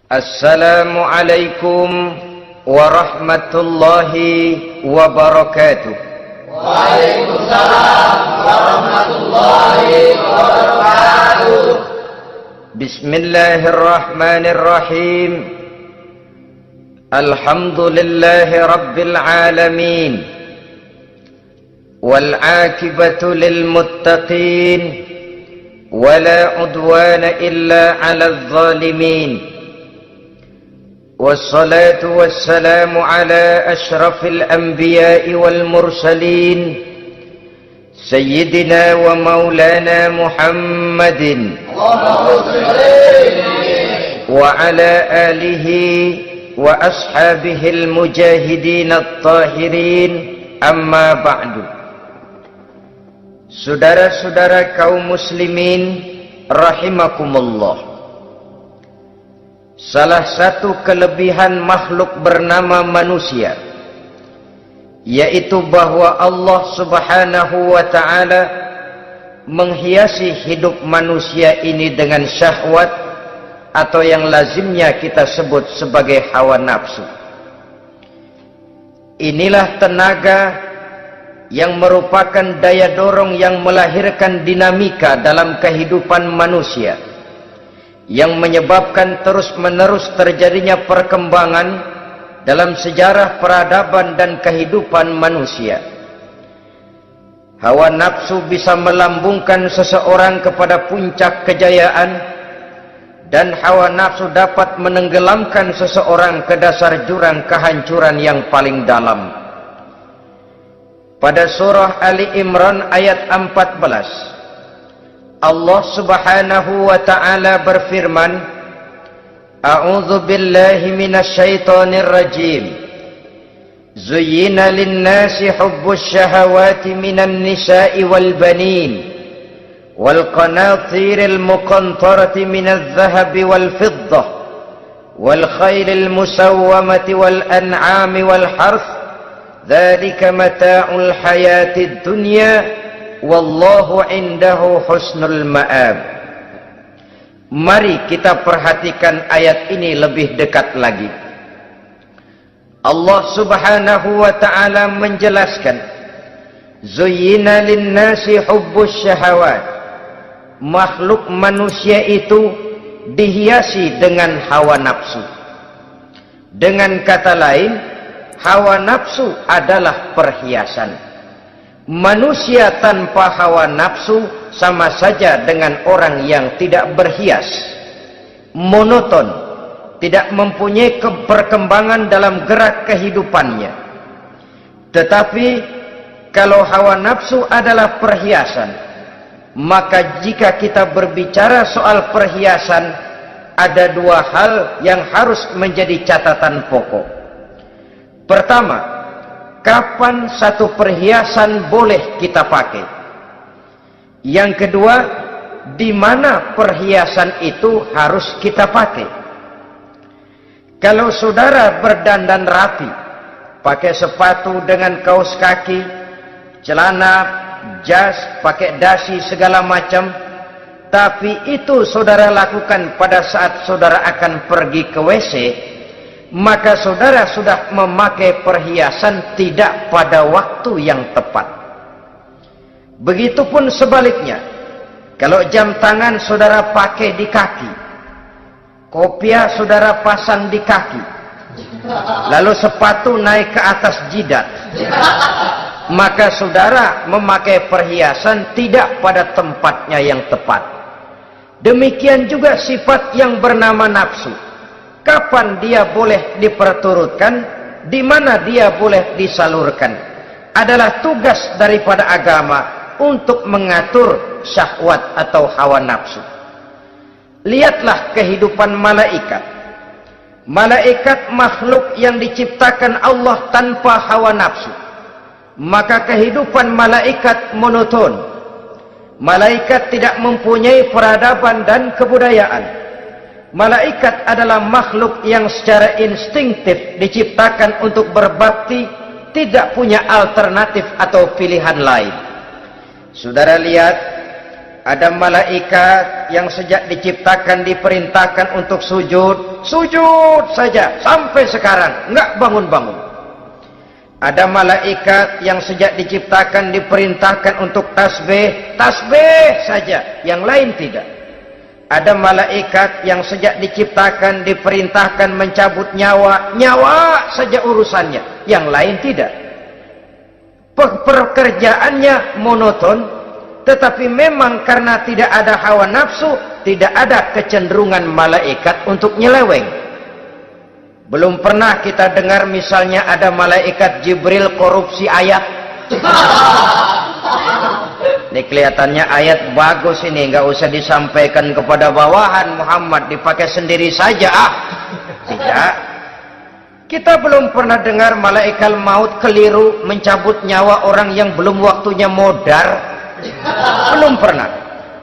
Assalamualaikum warahmatullahi wabarakatuh. Waalaikumsalam warahmatullahi wabarakatuh. Bismillahirrahmanirrahim. Alhamdulillahi rabbil alamin. Wal aqibatu lil muttaqin. Wala udwana illa 'alal zalimin. والصلاة والسلام على أشرف الأنبياء والمرسلين سيدنا ومولانا محمد وعلى آله وأصحابه المجاهدين الطاهرين أما بعد. Saudara-saudara kaum muslimin rahimakumullah. Salah satu kelebihan makhluk bernama manusia, yaitu bahwa Allah subhanahu wa ta'ala menghiasi hidup manusia ini dengan syahwat, atau yang lazimnya kita sebut sebagai hawa nafsu. Inilah tenaga yang merupakan daya dorong yang melahirkan dinamika dalam kehidupan manusia, yang menyebabkan terus-menerus terjadinya perkembangan dalam sejarah peradaban dan kehidupan manusia. Hawa nafsu bisa melambungkan seseorang kepada puncak kejayaan, dan hawa nafsu dapat menenggelamkan seseorang ke dasar jurang kehancuran yang paling dalam. Pada surah Ali Imran ayat 14, Allah subhanahu wa ta'ala berfirman, A'udzu billahi minasy syaithanir rajim. Zuyyina lin-nasi hubbus syahawati minan nisa'i wal banin wal qanatiril muqantarati minadh dhahabi wal fiddah wal khailil musawwamati wal an'ami wal harth. Dzalika mata'ul hayatid dunya wallahu indahu husnul ma'ab. Mari kita perhatikan ayat ini lebih dekat lagi. Allah subhanahu wa ta'ala menjelaskan, Zuyyina linnasi hubbus syahawat. Makhluk manusia itu dihiasi dengan hawa nafsu. Dengan kata lain, hawa nafsu adalah perhiasan. Manusia tanpa hawa nafsu sama saja dengan orang yang tidak berhias, monoton, tidak mempunyai perkembangan dalam gerak kehidupannya. Tetapi kalau hawa nafsu adalah perhiasan, maka jika kita berbicara soal perhiasan, ada dua hal yang harus menjadi catatan pokok. Pertama, kapan satu perhiasan boleh kita pakai? Yang kedua, di mana perhiasan itu harus kita pakai? Kalau saudara berdandan rapi, pakai sepatu dengan kaos kaki, celana, jas, pakai dasi segala macam, tapi itu saudara lakukan pada saat saudara akan pergi ke WC, maka saudara sudah memakai perhiasan tidak pada waktu yang tepat. Begitupun sebaliknya, kalau jam tangan saudara pakai di kaki, kopiah saudara pasang di kaki, lalu sepatu naik ke atas jidat, maka saudara memakai perhiasan tidak pada tempatnya yang tepat. Demikian juga sifat yang bernama nafsu. Kapan dia boleh diperturutkan, di mana dia boleh disalurkan, adalah tugas daripada agama untuk mengatur syahwat atau hawa nafsu. Lihatlah kehidupan malaikat. Malaikat makhluk yang diciptakan Allah tanpa hawa nafsu. Maka kehidupan malaikat monoton. Malaikat tidak mempunyai peradaban dan kebudayaan. Malaikat adalah makhluk yang secara instinktif diciptakan untuk berbakti, tidak punya alternatif atau pilihan lain. Saudara lihat, Ada malaikat yang sejak diciptakan diperintahkan untuk sujud, sujud saja sampai sekarang enggak bangun-bangun. Ada malaikat yang sejak diciptakan diperintahkan untuk tasbih, tasbih saja, yang lain tidak. Ada malaikat yang sejak diciptakan diperintahkan mencabut nyawa, nyawa saja urusannya, yang lain tidak. Pekerjaannya monoton. Tetapi memang karena tidak ada hawa nafsu, tidak ada kecenderungan malaikat untuk nyeleweng. Belum pernah kita dengar misalnya ada malaikat Jibril korupsi ayat. Ini kelihatannya ayat bagus ini, nggak usah disampaikan kepada bawahan Muhammad, dipakai sendiri saja. Tidak. Kita belum pernah dengar malaikat maut keliru mencabut nyawa orang yang belum waktunya modar. Belum pernah.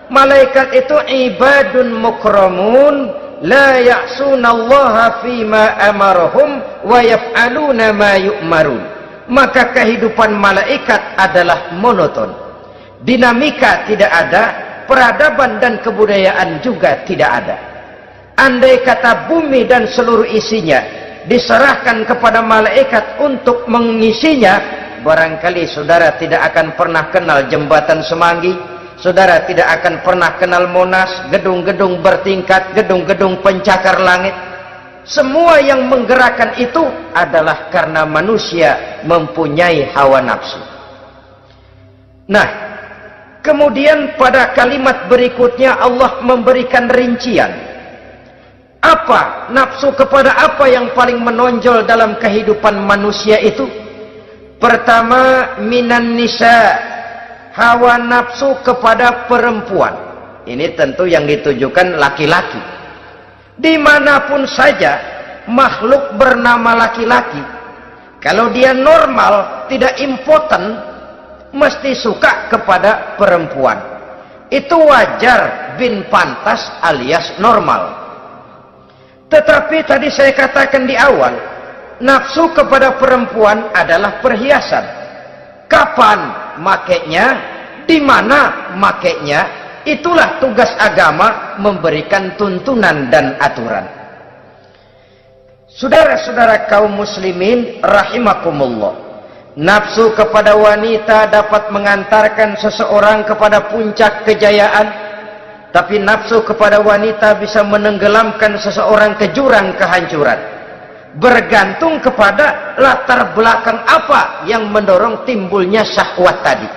Malaikat itu ibadun mukramun la ya'sunallaha fima amarahum wa yaf'aluna ma yu'marun. Maka kehidupan malaikat adalah monoton. Dinamika tidak ada, peradaban dan kebudayaan juga tidak ada. Andai kata bumi dan seluruh isinya diserahkan kepada malaikat untuk mengisinya, barangkali saudara tidak akan pernah kenal jembatan Semanggi, saudara tidak akan pernah kenal Monas, gedung-gedung bertingkat, gedung-gedung pencakar langit. Semua yang menggerakkan itu adalah karena manusia mempunyai hawa nafsu. Nah, kemudian pada kalimat berikutnya Allah memberikan rincian. Apa nafsu kepada apa yang paling menonjol dalam kehidupan manusia itu? Pertama, minan nisa, hawa nafsu kepada perempuan. Ini tentu yang ditujukan laki-laki. Dimanapun saja makhluk bernama laki-laki, kalau dia normal, tidak impoten, mesti suka kepada perempuan. Itu wajar, bin pantas alias normal. Tetapi tadi saya katakan di awal, nafsu kepada perempuan adalah perhiasan. Kapan makainya, di mana makainya, itulah tugas agama memberikan tuntunan dan aturan. Saudara-saudara kaum muslimin rahimakumullah, nafsu kepada wanita dapat mengantarkan seseorang kepada puncak kejayaan, tapi nafsu kepada wanita bisa menenggelamkan seseorang ke jurang kehancuran. Bergantung kepada latar belakang apa yang mendorong timbulnya syahwat tadi.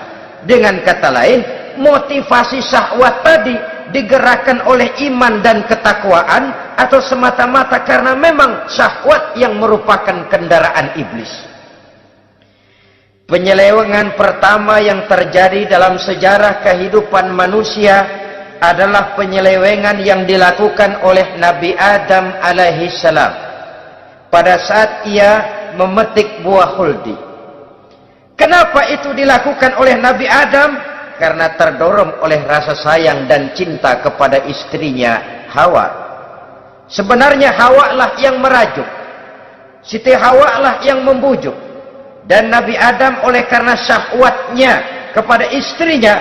Dengan kata lain, motivasi syahwat tadi digerakkan oleh iman dan ketakwaan, atau semata-mata karena memang syahwat yang merupakan kendaraan iblis. Penyelewengan pertama yang terjadi dalam sejarah kehidupan manusia adalah penyelewengan yang dilakukan oleh Nabi Adam alaihi salam pada saat ia memetik buah khuldi. Kenapa itu dilakukan oleh Nabi Adam? Karena terdorong oleh rasa sayang dan cinta kepada istrinya Hawa. Sebenarnya Hawa lah yang merajuk, Siti Hawa lah yang membujuk, dan Nabi Adam oleh karena syahwatnya kepada istrinya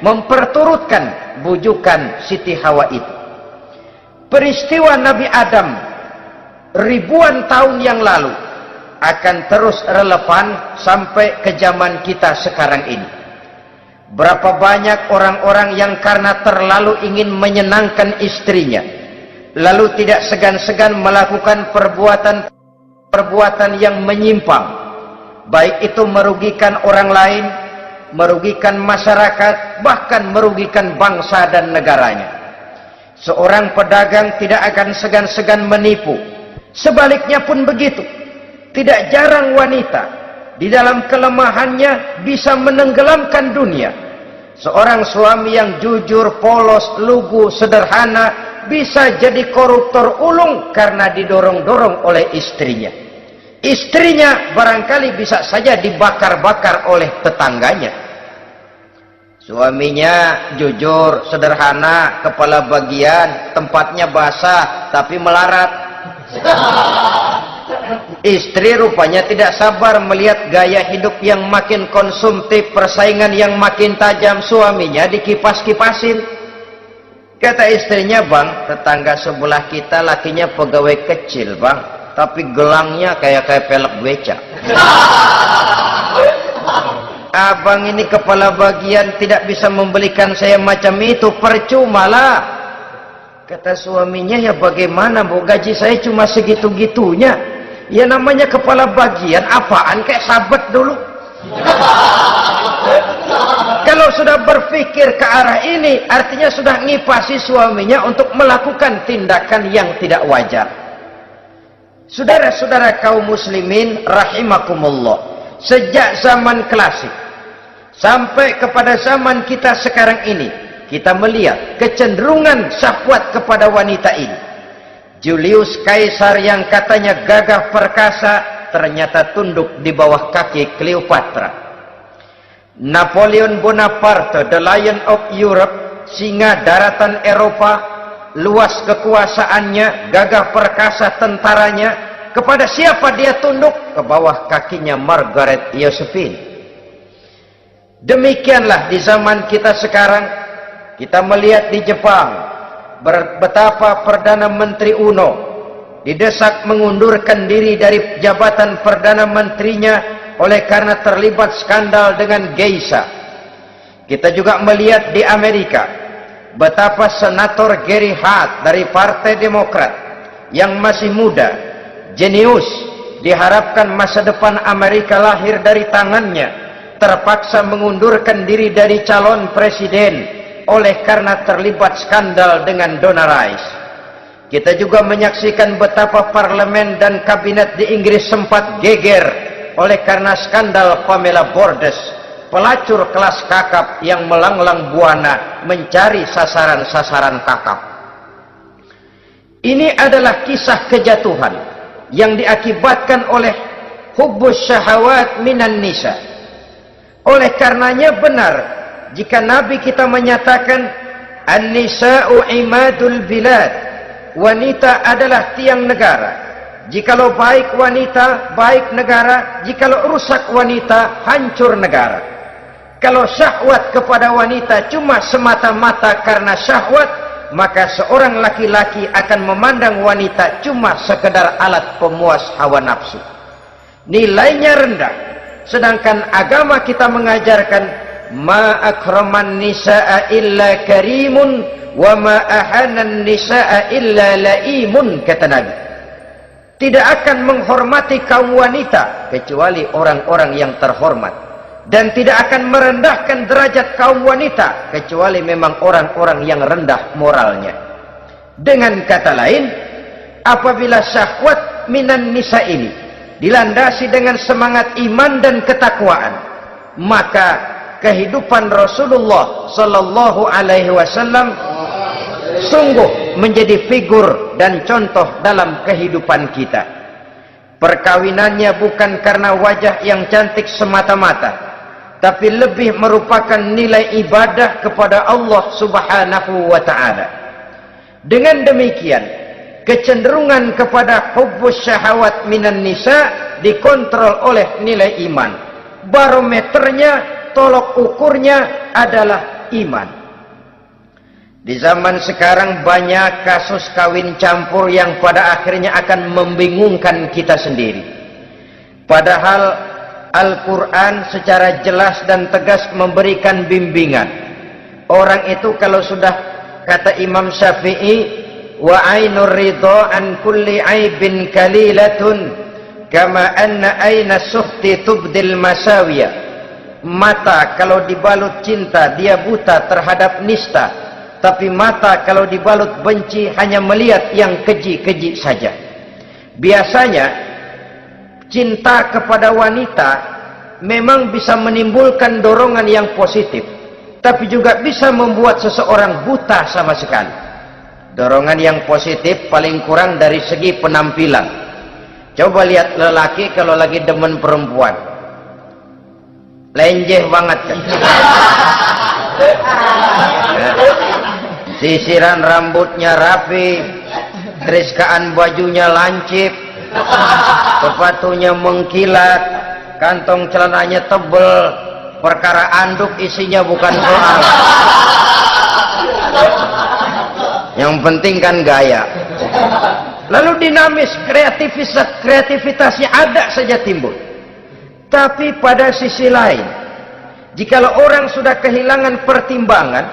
memperturutkan bujukan Siti Hawa itu. Peristiwa Nabi Adam ribuan tahun yang lalu akan terus relevan sampai ke zaman kita sekarang ini. Berapa banyak orang-orang yang karena terlalu ingin menyenangkan istrinya, lalu tidak segan-segan melakukan perbuatan yang menyimpang, baik itu merugikan orang lain, merugikan masyarakat, bahkan merugikan bangsa dan negaranya. Seorang pedagang tidak akan segan-segan menipu. Sebaliknya pun begitu. Tidak jarang wanita di dalam kelemahannya bisa menenggelamkan dunia. Seorang suami yang jujur, polos, lugu, sederhana bisa jadi koruptor ulung karena didorong-dorong oleh istrinya. Istrinya barangkali bisa saja dibakar-bakar oleh tetangganya. Suaminya jujur, sederhana, kepala bagian, tempatnya basah tapi melarat. Istri rupanya tidak sabar melihat gaya hidup yang makin konsumtif, persaingan yang makin tajam. Suaminya dikipas-kipasin. Kata istrinya, bang, tetangga sebelah kita lakinya pegawai kecil, bang, tapi gelangnya kayak pelek beca. Abang ini kepala bagian tidak bisa membelikan saya macam itu, percuma lah. Kata suaminya, ya bagaimana bu, gaji saya cuma segitu-gitunya. Ya namanya kepala bagian, apaan, kayak sahabat dulu. Kalau sudah berpikir ke arah ini, artinya sudah ngipasi suaminya untuk melakukan tindakan yang tidak wajar. Saudara-saudara kaum muslimin rahimakumullah, sejak zaman klasik sampai kepada zaman kita sekarang ini, kita melihat kecenderungan syahwat kepada wanita ini. Julius Caesar yang katanya gagah perkasa ternyata tunduk di bawah kaki Cleopatra. Napoleon Bonaparte, the Lion of Europe, singa daratan Eropa, luas kekuasaannya, gagah perkasa tentaranya, kepada siapa dia tunduk? Ke bawah kakinya Margaret Josephine. Demikianlah di zaman kita sekarang, kita melihat di Jepang, betapa Perdana Menteri Uno didesak mengundurkan diri dari jabatan Perdana Menterinya oleh karena terlibat skandal dengan geisha. Kita juga melihat di Amerika betapa Senator Gary Hart dari Partai Demokrat yang masih muda, jenius, diharapkan masa depan Amerika lahir dari tangannya, terpaksa mengundurkan diri dari calon presiden oleh karena terlibat skandal dengan Donna Rice. Kita juga menyaksikan betapa parlemen dan kabinet di Inggris sempat geger oleh karena skandal Pamela Bordes, pelacur kelas kakap yang melanglang buana mencari sasaran-sasaran kakap. Ini adalah kisah kejatuhan yang diakibatkan oleh hubbus syahawat minan nisa. Oleh karenanya benar jika Nabi kita menyatakan an-nisa'u imadul bilad, wanita adalah tiang negara. Jikalau baik wanita, baik negara. Jikalau rusak wanita, hancur negara. Kalau syahwat kepada wanita cuma semata-mata karena syahwat, maka seorang laki-laki akan memandang wanita cuma sekedar alat pemuas hawa nafsu. Nilainya rendah. Sedangkan agama kita mengajarkan ma akraman nisaa illa karimun wa ma ahanan nisaa illa laimun, kata Nabi. Tidak akan menghormati kaum wanita kecuali orang-orang yang terhormat, dan tidak akan merendahkan derajat kaum wanita kecuali memang orang-orang yang rendah moralnya. Dengan kata lain, apabila syahwat minan nisa ini dilandasi dengan semangat iman dan ketakwaan, maka kehidupan Rasulullah sallallahu alaihi wasallam sungguh menjadi figur dan contoh dalam kehidupan kita. Perkawinannya bukan karena wajah yang cantik semata-mata, tapi lebih merupakan nilai ibadah kepada Allah Subhanahu wa ta'ala. Dengan demikian, kecenderungan kepada hubbus syahawat minan nisa dikontrol oleh nilai iman. Barometernya, tolok ukurnya adalah iman. Di zaman sekarang banyak kasus kawin campur yang pada akhirnya akan membingungkan kita sendiri. Padahal Al-Quran secara jelas dan tegas memberikan bimbingan. Orang itu kalau sudah, kata Imam Syafi'i, wa ainur ridha an kulli aibin kalilatun kama anna aina suhti tubdil masawiya. Mata kalau dibalut cinta dia buta terhadap nista, tapi mata kalau dibalut benci hanya melihat yang keji-keji saja. Biasanya cinta kepada wanita memang bisa menimbulkan dorongan yang positif, tapi juga bisa membuat seseorang buta sama sekali. Dorongan yang positif paling kurang dari segi penampilan. Coba lihat lelaki kalau lagi demen perempuan, lenjeh banget kan. Sisiran rambutnya rapi, teriskaan bajunya lancip, sepatunya mengkilat, kantong celananya tebel, perkara anduk isinya bukan soal. Yang penting kan gaya. Lalu dinamis, kreativitasnya ada saja timbul. Tapi pada sisi lain, jikalau orang sudah kehilangan pertimbangan,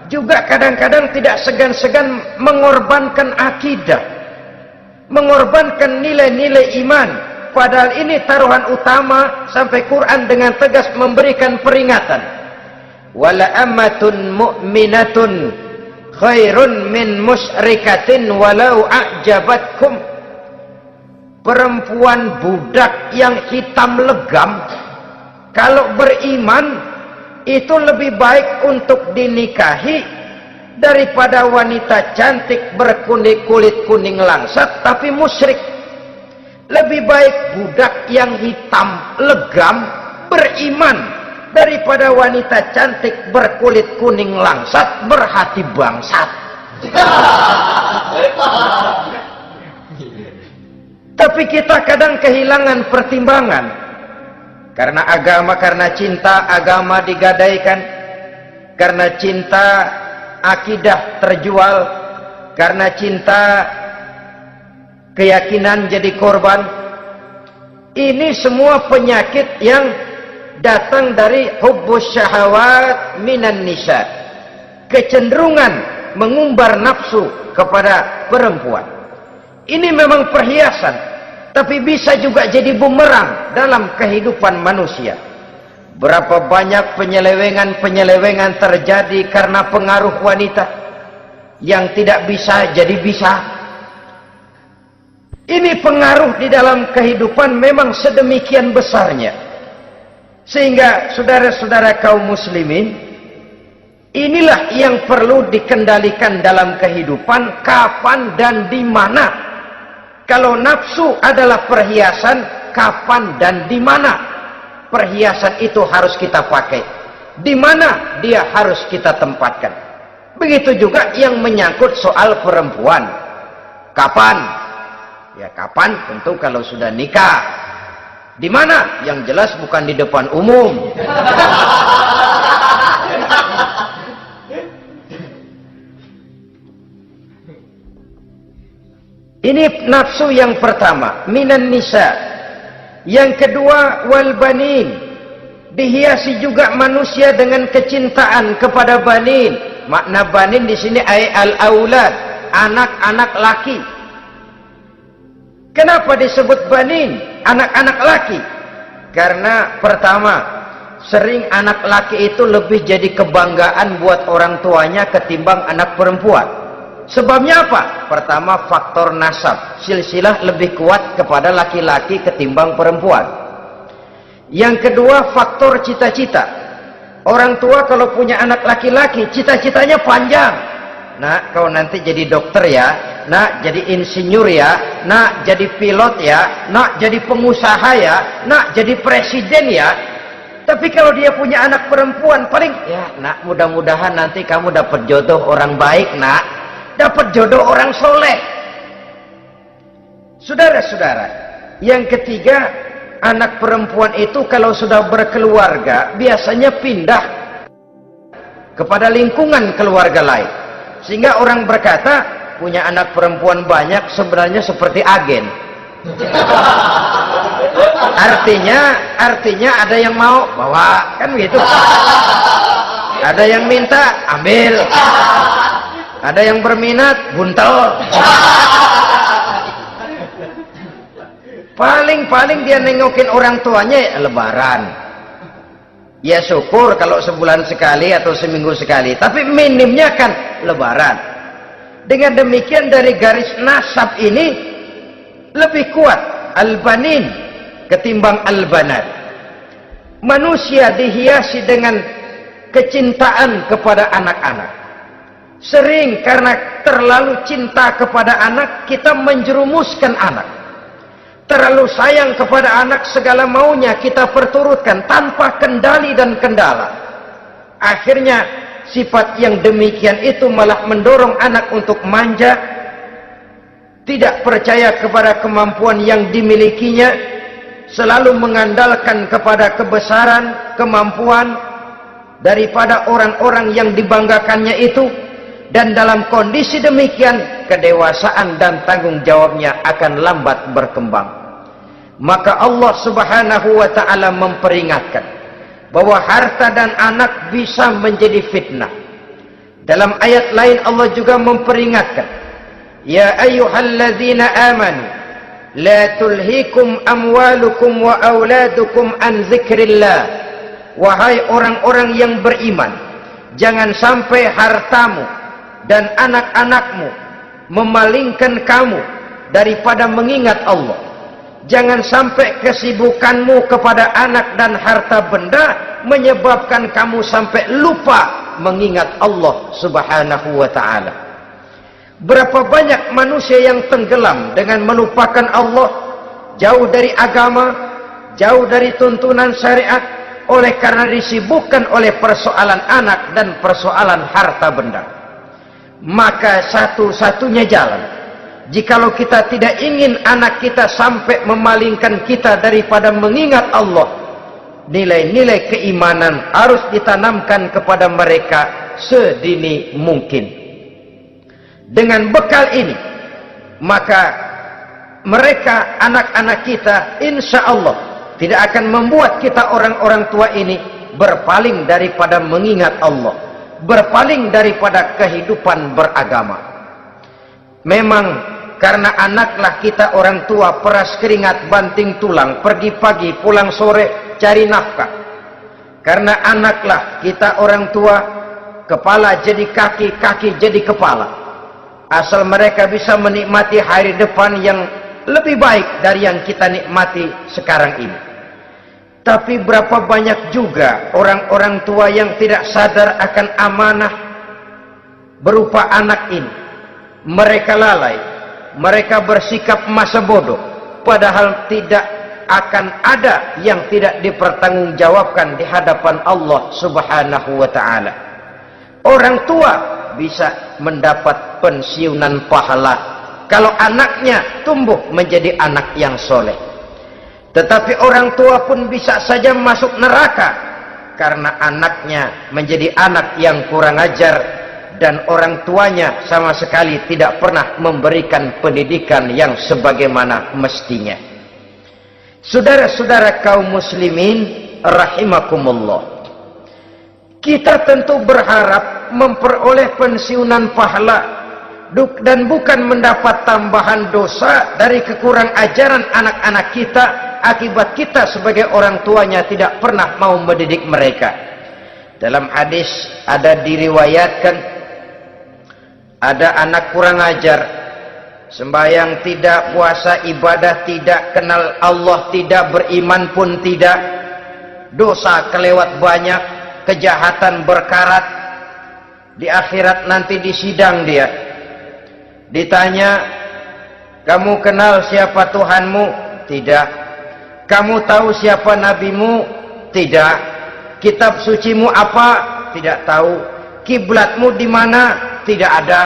juga kadang-kadang tidak segan-segan mengorbankan akidah, mengorbankan nilai-nilai iman. Padahal ini taruhan utama, sampai Quran dengan tegas memberikan peringatan. Wala ammatun mu'minatun khairun min musyrikatin walau a'jabatkum. Perempuan budak yang hitam legam, kalau beriman itu lebih baik untuk dinikahi daripada wanita cantik berkulit kuning langsat tapi musyrik. Lebih baik budak yang hitam legam beriman daripada wanita cantik berkulit kuning langsat berhati bangsat. Tapi kita kadang kehilangan pertimbangan. Karena agama, karena cinta agama digadaikan. Karena cinta akidah terjual. Karena cinta keyakinan jadi korban. Ini semua penyakit yang datang dari hubbus syahawat minan nisa, kecenderungan mengumbar nafsu kepada perempuan. Ini memang perhiasan, tapi bisa juga jadi bumerang dalam kehidupan manusia. Berapa banyak penyelewengan terjadi karena pengaruh wanita yang tidak bisa jadi bisa. Ini pengaruh di dalam kehidupan memang sedemikian besarnya, sehingga saudara-saudara kaum muslimin, inilah yang perlu dikendalikan dalam kehidupan, kapan dan di mana. Kalau nafsu adalah perhiasan, kapan dan di mana perhiasan itu harus kita pakai, di mana dia harus kita tempatkan. Begitu juga yang menyangkut soal perempuan. Kapan? Ya kapan tentu kalau sudah nikah. Di mana? Yang jelas bukan di depan umum. Ini nafsu yang pertama, minan nisa. Yang kedua, wal banin. Dihiasi juga manusia dengan kecintaan kepada banin. Makna banin di sini ay al-aulad, anak-anak laki. Kenapa disebut banin, anak-anak laki? Karena pertama, sering anak laki itu lebih jadi kebanggaan buat orang tuanya ketimbang anak perempuan. Sebabnya apa? Pertama, faktor nasab, silsilah lebih kuat kepada laki-laki ketimbang perempuan. Yang kedua, faktor cita-cita. Orang tua kalau punya anak laki-laki, cita-citanya panjang. Nak, kau nanti jadi dokter ya. Nak, jadi insinyur ya. Nak, jadi pilot ya. Nak, jadi pengusaha ya. Nak, jadi presiden ya. Tapi kalau dia punya anak perempuan, paling, ya nak, mudah-mudahan nanti kamu dapat jodoh orang baik nak. Dapat jodoh orang soleh. Saudara-saudara, yang ketiga, anak perempuan itu kalau sudah berkeluarga biasanya pindah kepada lingkungan keluarga lain, sehingga orang berkata punya anak perempuan banyak sebenarnya seperti agen. Artinya ada yang mau bawa, kan gitu. Ada yang minta ambil, ada yang berminat buntel. Paling dia nengokin orang tuanya ya lebaran. Ya syukur kalau sebulan sekali atau seminggu sekali, tapi minimnya kan lebaran. Dengan demikian dari garis nasab ini lebih kuat al-banin ketimbang al-banat. Manusia dihiasi dengan kecintaan kepada anak-anak. Sering karena terlalu cinta kepada anak, kita menjerumuskan anak. Terlalu sayang kepada anak, segala maunya kita perturutkan tanpa kendali dan kendala. Akhirnya sifat yang demikian itu malah mendorong anak untuk manja, tidak percaya kepada kemampuan yang dimilikinya, selalu mengandalkan kepada kebesaran, kemampuan daripada orang-orang yang dibanggakannya itu, dan dalam kondisi demikian kedewasaan dan tanggung jawabnya akan lambat berkembang. Maka Allah Subhanahu wa ta'ala memperingatkan bahwa harta dan anak bisa menjadi fitnah. Dalam ayat lain Allah juga memperingatkan, ya ayyuhalladzina amanu la tulhikum amwalukum wa auladukum an dzikrillah. Wahai orang-orang yang beriman, jangan sampai hartamu dan anak-anakmu memalingkan kamu daripada mengingat Allah. Jangan sampai kesibukanmu kepada anak dan harta benda menyebabkan kamu sampai lupa mengingat Allah Subhanahu wa ta'ala. Berapa banyak manusia yang tenggelam dengan melupakan Allah, jauh dari agama, jauh dari tuntunan syariat, oleh karena disibukkan oleh persoalan anak dan persoalan harta benda. Maka satu-satunya jalan, jikalau kita tidak ingin anak kita sampai memalingkan kita daripada mengingat Allah, nilai-nilai keimanan harus ditanamkan kepada mereka sedini mungkin. Dengan bekal ini, maka mereka, anak-anak kita, insya Allah tidak akan membuat kita orang-orang tua ini berpaling daripada mengingat Allah, berpaling daripada kehidupan beragama. Memang karena anaklah kita orang tua peras keringat banting tulang, pergi pagi pulang sore cari nafkah. Karena anaklah kita orang tua, kepala jadi kaki, kaki jadi kepala. Asal mereka bisa menikmati hari depan yang lebih baik dari yang kita nikmati sekarang ini. Tapi berapa banyak juga orang-orang tua yang tidak sadar akan amanah berupa anak ini. Mereka lalai, mereka bersikap masa bodoh, padahal tidak akan ada yang tidak dipertanggungjawabkan di hadapan Allah Subhanahu wa ta'ala. Orang tua bisa mendapat pensiunan pahala kalau anaknya tumbuh menjadi anak yang soleh. Tetapi orang tua pun bisa saja masuk neraka karena anaknya menjadi anak yang kurang ajar dan orang tuanya sama sekali tidak pernah memberikan pendidikan yang sebagaimana mestinya. Saudara-saudara kaum muslimin rahimakumullah, kita tentu berharap memperoleh pensiunan pahala dan bukan mendapat tambahan dosa dari kekurang ajaran anak-anak kita akibat kita sebagai orang tuanya tidak pernah mau mendidik mereka. Dalam hadis ada diriwayatkan, ada anak kurang ajar, sembahyang tidak, puasa ibadah tidak, kenal Allah tidak, beriman pun tidak, dosa kelewat banyak, kejahatan berkarat. Di akhirat nanti disidang dia, ditanya, kamu kenal siapa Tuhanmu? Tidak. Kamu tahu siapa nabimu? Tidak. Kitab sucimu apa? Tidak tahu. Kiblatmu di mana? Tidak ada.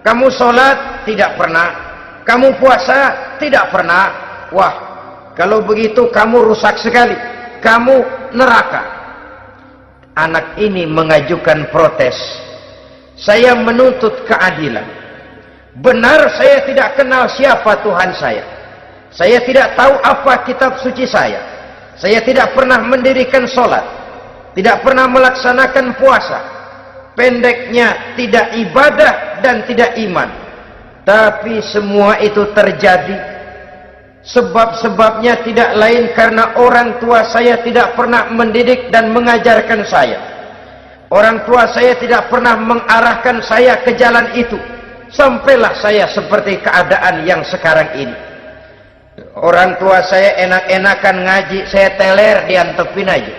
Kamu sholat? Tidak pernah. Kamu puasa? Tidak pernah. Wah, kalau begitu kamu rusak sekali, kamu neraka. Anak ini mengajukan protes. Saya menuntut keadilan. Benar saya tidak kenal siapa Tuhan saya. Saya tidak tahu apa kitab suci saya. Saya tidak pernah mendirikan sholat, tidak pernah melaksanakan puasa. Pendeknya tidak ibadah dan tidak iman. Tapi semua itu terjadi sebab-sebabnya tidak lain karena orang tua saya tidak pernah mendidik dan mengajarkan saya. Orang tua saya tidak pernah mengarahkan saya ke jalan itu. Sampailah saya seperti keadaan yang sekarang ini. Orang tua saya enak-enakan ngaji, saya teler diantepin aja.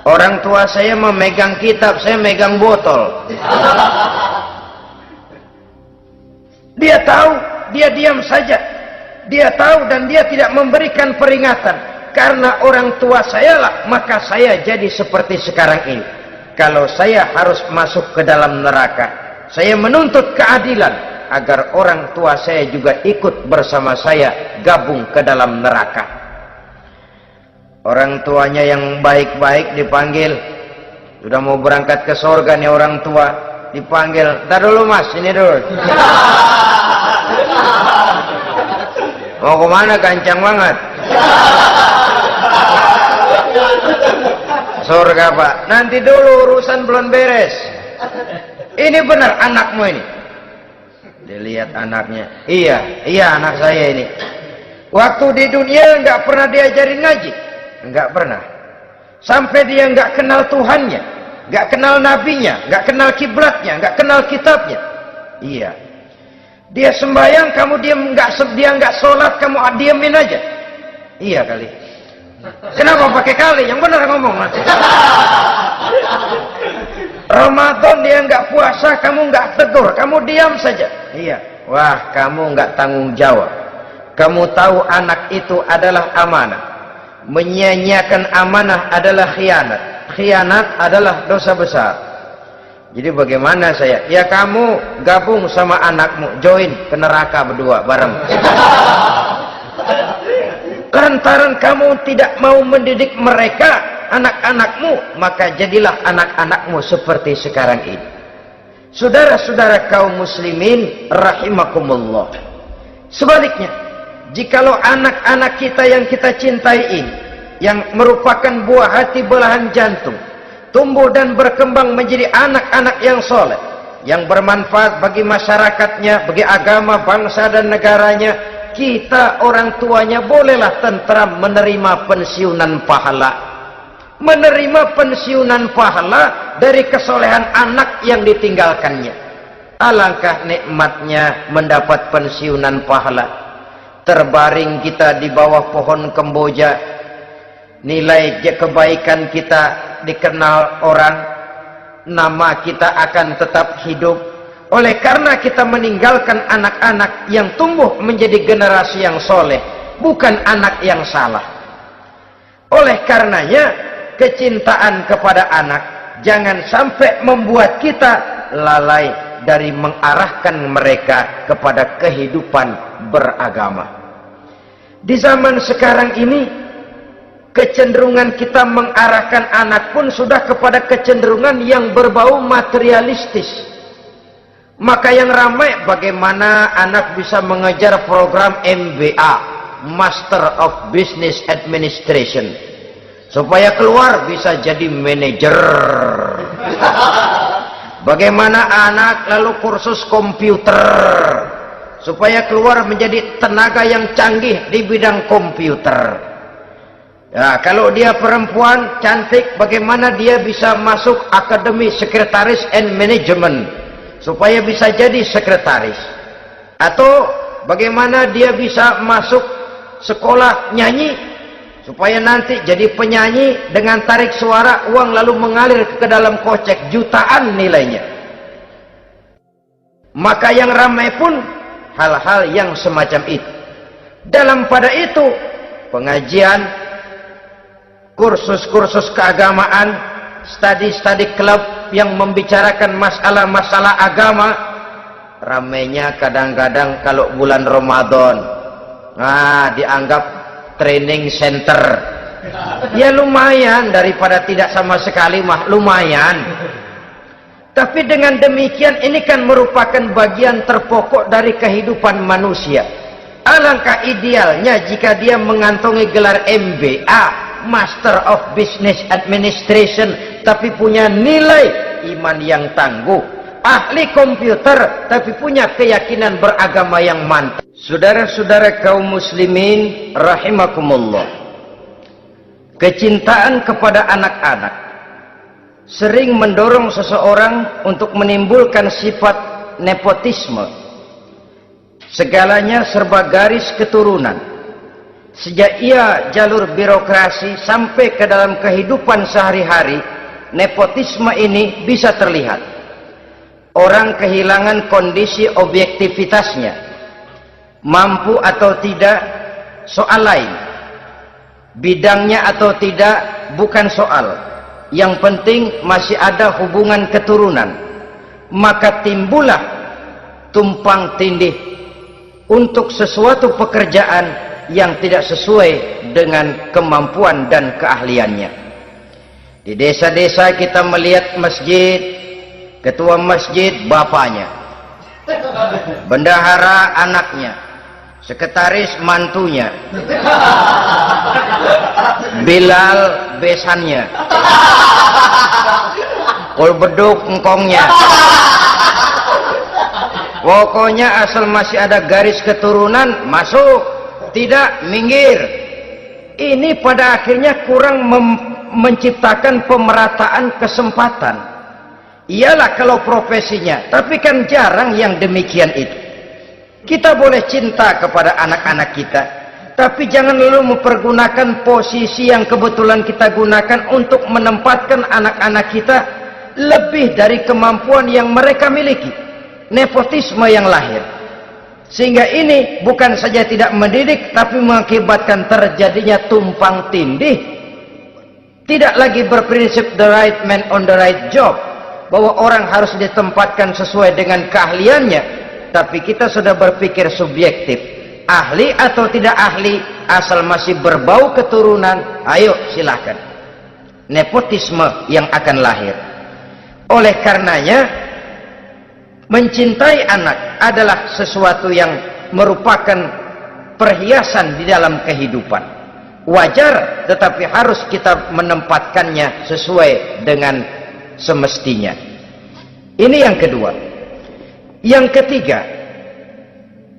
Orang tua saya memegang kitab, saya megang botol. Dia tahu, dia diam saja. Dia tahu dan dia tidak memberikan peringatan. Karena orang tua saya lah, maka saya jadi seperti sekarang ini. Kalau saya harus masuk ke dalam neraka, saya menuntut keadilan agar orang tua saya juga ikut bersama saya gabung ke dalam neraka. Orang tuanya yang baik-baik dipanggil, sudah mau berangkat ke surga nih orang tua, dipanggil, "Ntar dulu mas, ini dulu." Mau kemana, gancang banget? Surga pak, nanti dulu urusan belum beres. Ini benar anakmu ini? Dilihat anaknya, iya anak saya ini. Waktu di dunia nggak pernah diajarin ngaji, nggak pernah. Sampai dia nggak kenal Tuhannya, nggak kenal nabinya, nggak kenal kiblatnya, nggak kenal kitabnya. Iya. Dia sembahyang, kamu diam, dia nggak sholat, kamu diamin aja. Iya kali. Kenapa pakai kali? Yang benar ngomong. Ramadan dia nggak puasa, kamu nggak tegur, kamu diam saja. Iya. Wah, kamu nggak tanggung jawab. Kamu tahu anak itu adalah amanah. Menyia-nyiakan amanah adalah khianat. Khianat adalah dosa besar. Jadi bagaimana saya? Ya kamu gabung sama anakmu, join ke neraka berdua bareng. Lantaran kamu tidak mau mendidik mereka, anak-anakmu, maka jadilah anak-anakmu seperti sekarang ini. Saudara-saudara kaum muslimin rahimakumullah. Sebaliknya, jikalau anak-anak kita yang kita cintai ini, yang merupakan buah hati belahan jantung, tumbuh dan berkembang menjadi anak-anak yang soleh, yang bermanfaat bagi masyarakatnya, bagi agama, bangsa dan negaranya, kita orang tuanya bolehlah tentram menerima pensiunan pahala. Menerima pensiunan pahala dari kesolehan anak yang ditinggalkannya. Alangkah nikmatnya mendapat pensiunan pahala. Terbaring kita di bawah pohon kemboja, nilai kebaikan kita dikenal orang, nama kita akan tetap hidup. Oleh karena kita meninggalkan anak-anak yang tumbuh menjadi generasi yang soleh, bukan anak yang salah. Oleh karenanya, kecintaan kepada anak jangan sampai membuat kita lalai dari mengarahkan mereka kepada kehidupan beragama. Di zaman sekarang ini, kecenderungan kita mengarahkan anak pun sudah kepada kecenderungan yang berbau materialistis. Maka yang ramai bagaimana anak bisa mengejar program MBA, Master of Business Administration, supaya keluar bisa jadi manajer. Bagaimana anak lalu kursus komputer, supaya keluar menjadi tenaga yang canggih di bidang komputer. Ya, kalau dia perempuan cantik, bagaimana dia bisa masuk akademi sekretaris and management, supaya bisa jadi sekretaris. Atau bagaimana dia bisa masuk sekolah nyanyi, supaya nanti jadi penyanyi dengan tarik suara, uang lalu mengalir ke dalam kocek jutaan nilainya. Maka yang ramai pun hal-hal yang semacam itu. Dalam pada itu, pengajian, kursus-kursus keagamaan, study club yang membicarakan masalah-masalah agama, ramainya kadang-kadang kalau bulan Ramadan, dianggap training center. Ya lumayan, daripada tidak sama sekali mah lumayan. Tapi dengan demikian ini kan merupakan bagian terpokok dari kehidupan manusia. Alangkah idealnya jika dia mengantongi gelar MBA, Master of Business Administration, tapi punya nilai iman yang tangguh, ahli komputer tapi punya keyakinan beragama yang mantap. Saudara-saudara kaum muslimin rahimakumullah, kecintaan kepada anak-anak sering mendorong seseorang untuk menimbulkan sifat nepotisme. Segalanya serba garis keturunan. Sejak ia jalur birokrasi sampai ke dalam kehidupan sehari-hari, nepotisme ini bisa terlihat. Orang kehilangan kondisi objektivitasnya. Mampu atau tidak, soal lain. Bidangnya atau tidak, bukan soal. Yang penting masih ada hubungan keturunan. maka timbullah tumpang tindih untuk sesuatu pekerjaan yang tidak sesuai dengan kemampuan dan keahliannya. Di desa-desa kita melihat masjid, ketua masjid bapaknya, bendahara anaknya, sekretaris mantunya, Bilal besannya, kul beduk engkongnya. Pokoknya asal masih ada garis keturunan masuk, tidak minggir. Ini pada akhirnya kurang menciptakan pemerataan kesempatan. Iyalah kalau profesinya, tapi kan jarang yang demikian itu. Kita boleh cinta kepada anak-anak kita, tapi jangan lalu mempergunakan posisi yang kebetulan kita gunakan untuk menempatkan anak-anak kita lebih dari kemampuan yang mereka miliki. Nepotisme yang lahir, sehingga ini bukan saja tidak mendidik, tapi mengakibatkan terjadinya tumpang tindih. Tidak lagi berprinsip the right man on the right job, bahwa orang harus ditempatkan sesuai dengan keahliannya, tapi kita sudah berpikir subjektif, ahli atau tidak ahli, asal masih berbau keturunan, ayo silahkan. Nepotisme yang akan lahir. Oleh karenanya, mencintai anak adalah sesuatu yang merupakan perhiasan di dalam kehidupan. Wajar, tetapi harus kita menempatkannya sesuai dengan semestinya. Ini yang kedua. Yang ketiga,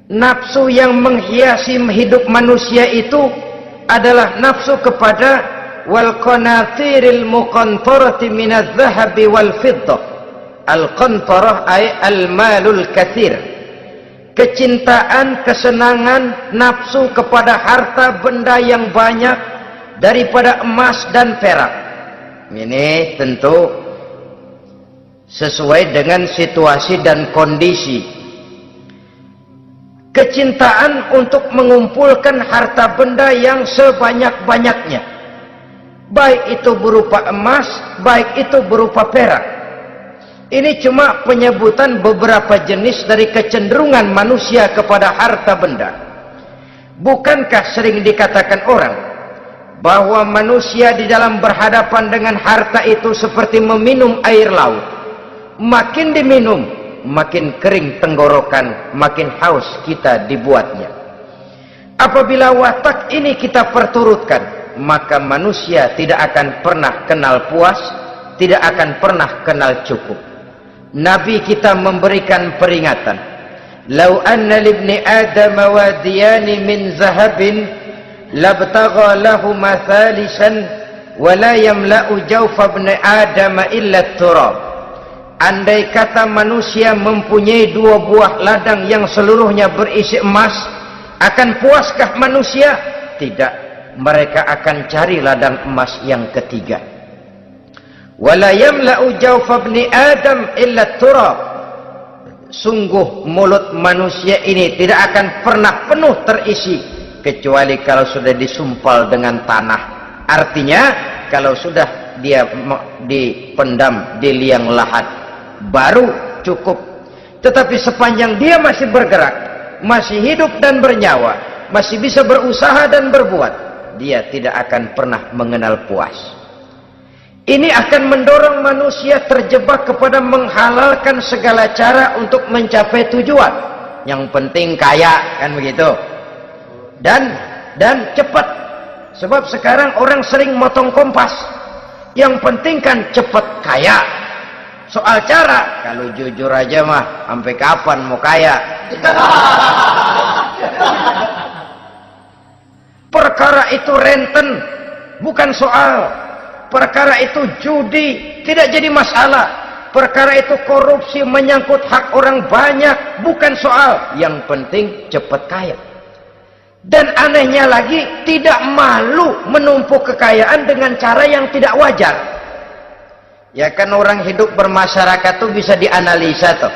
nafsu yang menghiasi hidup manusia itu adalah nafsu kepada wal qanatiril muqantarati minadz zahabi wal fiddah. Al-qantarah ay al-malul katsir. Kecintaan, kesenangan, nafsu kepada harta benda yang banyak daripada emas dan perak. Ini tentu sesuai dengan situasi dan kondisi. Kecintaan untuk mengumpulkan harta benda yang sebanyak-banyaknya, baik itu berupa emas, baik itu berupa perak. Ini cuma penyebutan beberapa jenis dari kecenderungan manusia kepada harta benda. Bukankah sering dikatakan orang bahwa manusia di dalam berhadapan dengan harta itu seperti meminum air laut. Makin diminum, makin kering tenggorokan, makin haus kita dibuatnya. Apabila watak ini kita perturutkan, maka manusia tidak akan pernah kenal puas, tidak akan pernah kenal cukup. Nabi kita memberikan peringatan, "Lau anna libni Adam wadiyani min zahabin labtagha lahuma thalisan wa la yamla'u jawfa ibni Adam illa turab." Andai kata manusia mempunyai dua buah ladang yang seluruhnya berisi emas, akan puaskah manusia? Tidak, mereka akan cari ladang emas yang ketiga. Wala yamla'u jawfa ibni Adam illa turab. Sungguh mulut manusia ini tidak akan pernah penuh terisi kecuali kalau sudah disumpal dengan tanah. Artinya kalau sudah dia dipendam di liang lahat baru cukup. Tetapi sepanjang dia masih bergerak, masih hidup dan bernyawa, masih bisa berusaha dan berbuat, dia tidak akan pernah mengenal puas. Ini akan mendorong manusia terjebak kepada menghalalkan segala cara untuk mencapai tujuan. Yang penting kaya, kan begitu. Dan cepat. Sebab sekarang orang sering motong kompas. Yang penting kan cepat kaya. Soal cara, kalau jujur aja mah, sampai kapan mau kaya? Perkara itu renten, bukan soal. Perkara itu judi, tidak jadi masalah. Perkara itu korupsi, menyangkut hak orang banyak, bukan soal. Yang penting cepat kaya. Dan anehnya lagi, tidak malu menumpuk kekayaan dengan cara yang tidak wajar. Ya kan orang hidup bermasyarakat tuh bisa dianalisa tuh.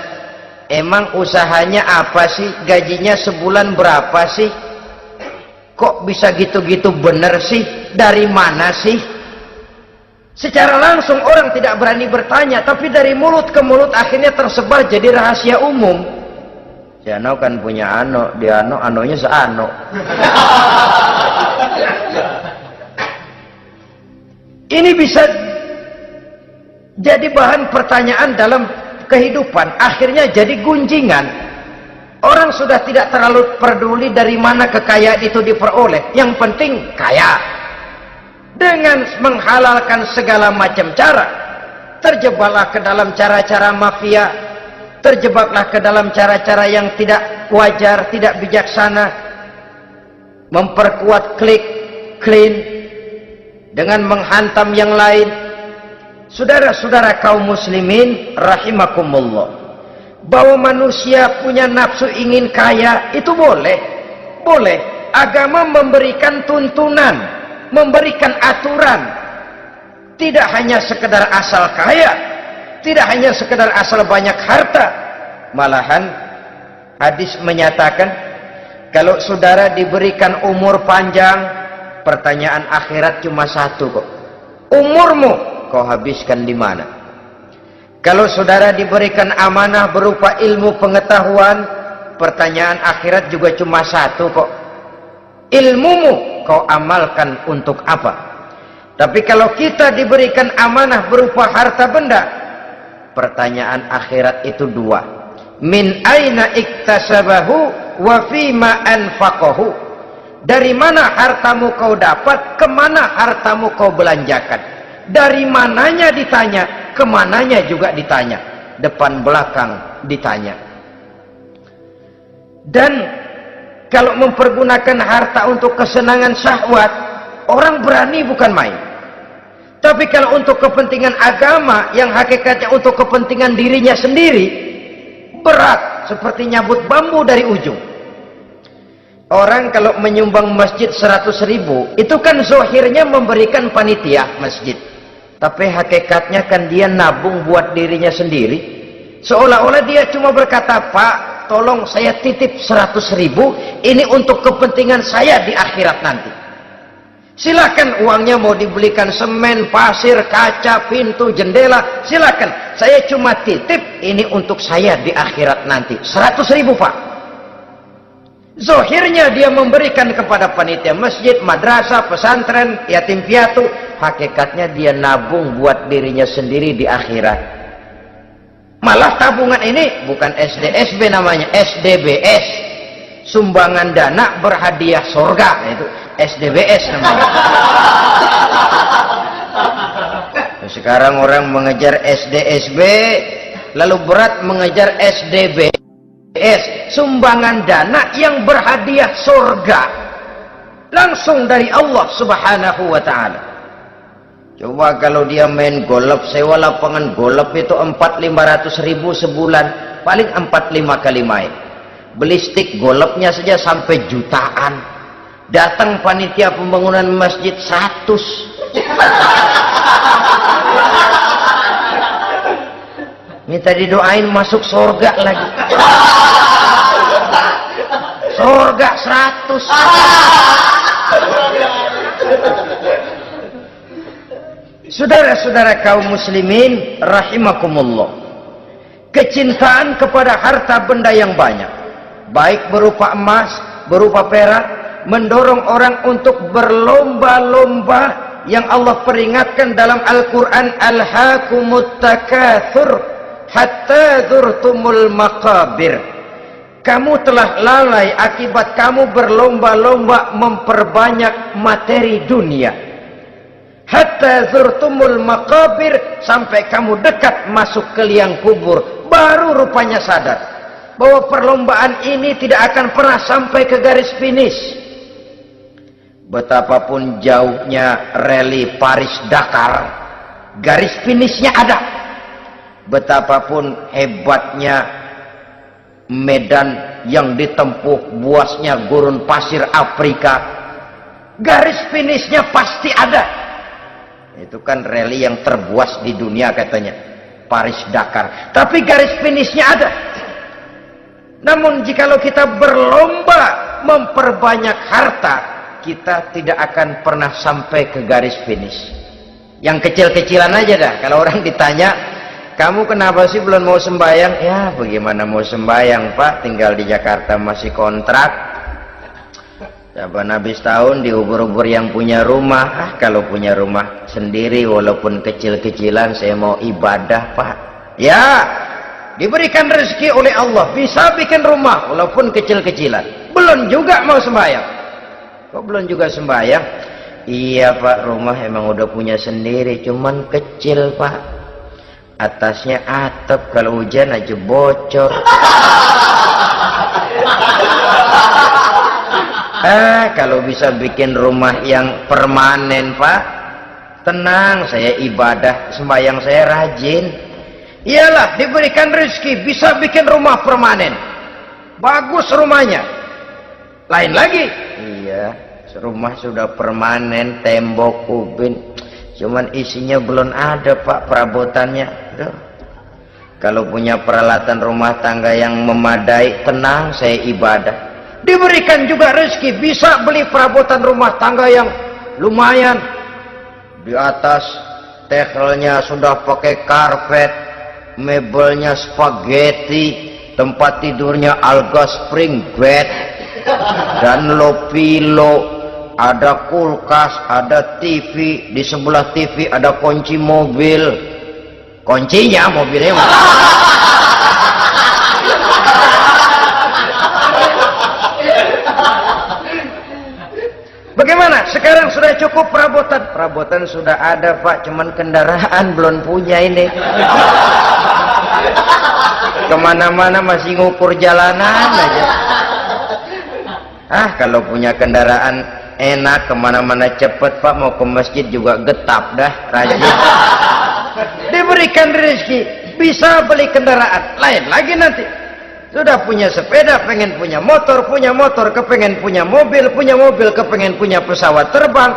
Emang usahanya apa sih? Gajinya sebulan berapa sih? Kok bisa gitu-gitu bener sih? Dari mana sih? Secara langsung orang tidak berani bertanya, tapi dari mulut ke mulut akhirnya tersebar jadi rahasia umum. Si Ano kan punya ano, dia ano, anonya seano. Ini bisa jadi bahan pertanyaan dalam kehidupan, akhirnya jadi gunjingan. Orang sudah tidak terlalu peduli dari mana kekayaan itu diperoleh, yang penting kaya. Dengan menghalalkan segala macam cara, terjebaklah ke dalam cara-cara mafia, terjebaklah ke dalam cara-cara yang tidak wajar, tidak bijaksana, memperkuat klik, clean, dengan menghantam yang lain. Saudara-saudara kaum muslimin rahimakumullah, bahwa manusia punya nafsu ingin kaya itu boleh. Agama memberikan tuntunan, memberikan aturan. Tidak hanya sekedar asal kaya, tidak hanya sekedar asal banyak harta. Malahan hadis menyatakan, kalau saudara diberikan umur panjang, pertanyaan akhirat cuma satu kok. Umurmu kau habiskan di mana? Kalau saudara diberikan amanah berupa ilmu pengetahuan, pertanyaan akhirat juga cuma satu kok. Ilmumu kau amalkan untuk apa? Tapi kalau kita diberikan amanah berupa harta benda, pertanyaan akhirat itu dua. Min aina iktasabahu wa fima anfaqahu. Dari mana hartamu kau dapat, kemana hartamu kau belanjakan. Dari mananya ditanya, kemananya juga ditanya, depan belakang ditanya. Dan kalau mempergunakan harta untuk kesenangan syahwat, orang berani bukan main. Tapi kalau untuk kepentingan agama, yang hakikatnya untuk kepentingan dirinya sendiri, berat, seperti nyabut bambu dari ujung. Orang kalau menyumbang masjid 100.000, itu kan zohirnya memberikan panitia masjid, tapi hakikatnya kan dia nabung buat dirinya sendiri. Seolah-olah dia cuma berkata, Pak, tolong saya titip 100.000, ini untuk kepentingan saya di akhirat nanti. Silakan uangnya mau dibelikan semen, pasir, kaca, pintu, jendela, silakan. Saya cuma titip, ini untuk saya di akhirat nanti. 100.000 Pak. Zohirnya dia memberikan kepada panitia masjid, madrasah, pesantren, yatim piatu. Hakikatnya dia nabung buat dirinya sendiri di akhirat. Malah tabungan ini bukan SDSB namanya, SDBS. Sumbangan dana berhadiah surga. Itu SDBS namanya. Sekarang orang mengejar SDSB, lalu berat mengejar SDBS. Sumbangan dana yang berhadiah surga langsung dari Allah Subhanahu wa ta'ala. Coba kalau dia main golf, sewa lapangan golf itu 400-500 ribu sebulan, paling 4-5 kali main. Beli stick golfnya saja sampai jutaan. Datang panitia pembangunan masjid 100. Minta didoain masuk surga lagi. Surga 100. Saudara-saudara kaum muslimin rahimakumullah, kecintaan kepada harta benda yang banyak, baik berupa emas, berupa perak, mendorong orang untuk berlomba-lomba yang Allah peringatkan dalam Al-Quran, alhaakumut takatsur hatta zurtumul maqabir. Kamu telah lalai akibat kamu berlomba-lomba memperbanyak materi dunia. Hatta zurtumul maqabir, sampai kamu dekat masuk ke liang kubur, baru rupanya sadar bahwa perlombaan ini tidak akan pernah sampai ke garis finish. Betapapun jauhnya rally Paris-Dakar, garis finishnya ada. Betapapun hebatnya medan yang ditempuh, buasnya gurun pasir Afrika, garis finishnya pasti ada. Itu kan rally yang terbuas di dunia katanya, Paris-Dakar. Tapi garis finishnya ada. Namun jikalau kita berlomba memperbanyak harta, kita tidak akan pernah sampai ke garis finish. Yang kecil-kecilan aja dah. Kalau orang ditanya, kamu kenapa sih belum mau sembahyang? Ya bagaimana mau sembahyang Pak, tinggal di Jakarta masih kontrak. Saban habis tahun diubur-ubur yang punya rumah. Kalau punya rumah sendiri walaupun kecil-kecilan saya mau ibadah Pak. Ya diberikan rezeki oleh Allah, bisa bikin rumah walaupun kecil-kecilan. Belum juga mau sembahyang. Kok belum juga sembahyang? Iya Pak, rumah emang udah punya sendiri, cuman kecil Pak. Atasnya atap, kalau hujan aja bocor. Kalau bisa bikin rumah yang permanen Pak, tenang, saya ibadah, sembahyang saya rajin. Iyalah, diberikan rezeki, bisa bikin rumah permanen. Bagus rumahnya. Lain lagi. Iya, rumah sudah permanen, tembok, ubin. Cuman isinya belum ada Pak, perabotannya. Duh. Kalau punya peralatan rumah tangga yang memadai, tenang, saya ibadah. Diberikan juga rezeki, bisa beli perabotan rumah tangga yang lumayan. Di atas tehelnya sudah pakai karpet, mebelnya spaghetti, tempat tidurnya alga spring bed dan low pillow, ada kulkas, ada TV, di sebelah TV ada kunci mobil, kuncinya mobilnya. Bagaimana? Sekarang sudah cukup perabotan? Perabotan sudah ada Pak, cuman kendaraan belum punya ini. Kemana-mana masih ngukur jalanan aja. Kalau punya kendaraan enak, kemana-mana cepet Pak, mau ke masjid juga getap dah, rajin. Diberikan rezeki, bisa beli kendaraan. Lain lagi nanti. Sudah punya sepeda, pengen punya motor, kepengen punya mobil, kepengen punya pesawat terbang,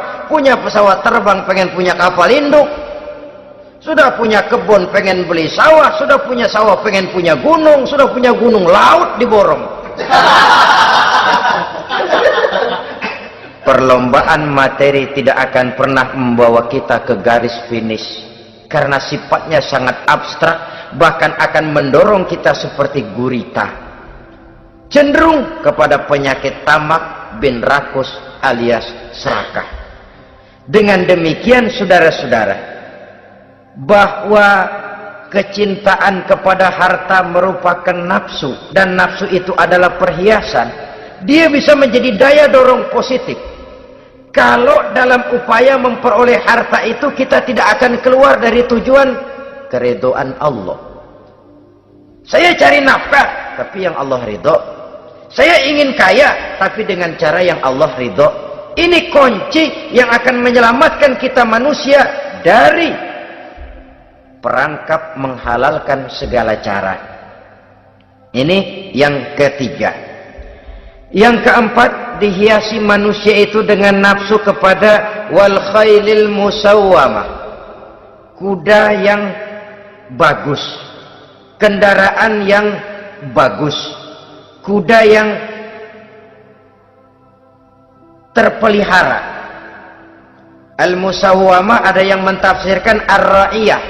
pengen punya kapal induk. Sudah punya kebun, pengen beli sawah, sudah punya sawah, pengen punya gunung, sudah punya gunung, laut diborong. Perlombaan materi tidak akan pernah membawa kita ke garis finish. Karena sifatnya sangat abstrak, bahkan akan mendorong kita seperti gurita, cenderung kepada penyakit tamak bin rakus alias serakah. Dengan demikian saudara-saudara, bahwa kecintaan kepada harta merupakan nafsu, dan nafsu itu adalah perhiasan, dia bisa menjadi daya dorong positif. Kalau dalam upaya memperoleh harta itu kita tidak akan keluar dari tujuan keridhaan Allah. Saya cari nafkah, tapi yang Allah ridho. Saya ingin kaya, tapi dengan cara yang Allah ridho. Ini kunci yang akan menyelamatkan kita manusia dari perangkap menghalalkan segala cara. Ini yang ketiga. Yang keempat, dihiasi manusia itu dengan nafsu kepada wal khailil musawwamah, kuda yang bagus, kendaraan yang bagus, kuda yang terpelihara. Al-musawwamah ada yang mentafsirkan ar-ra'iyah.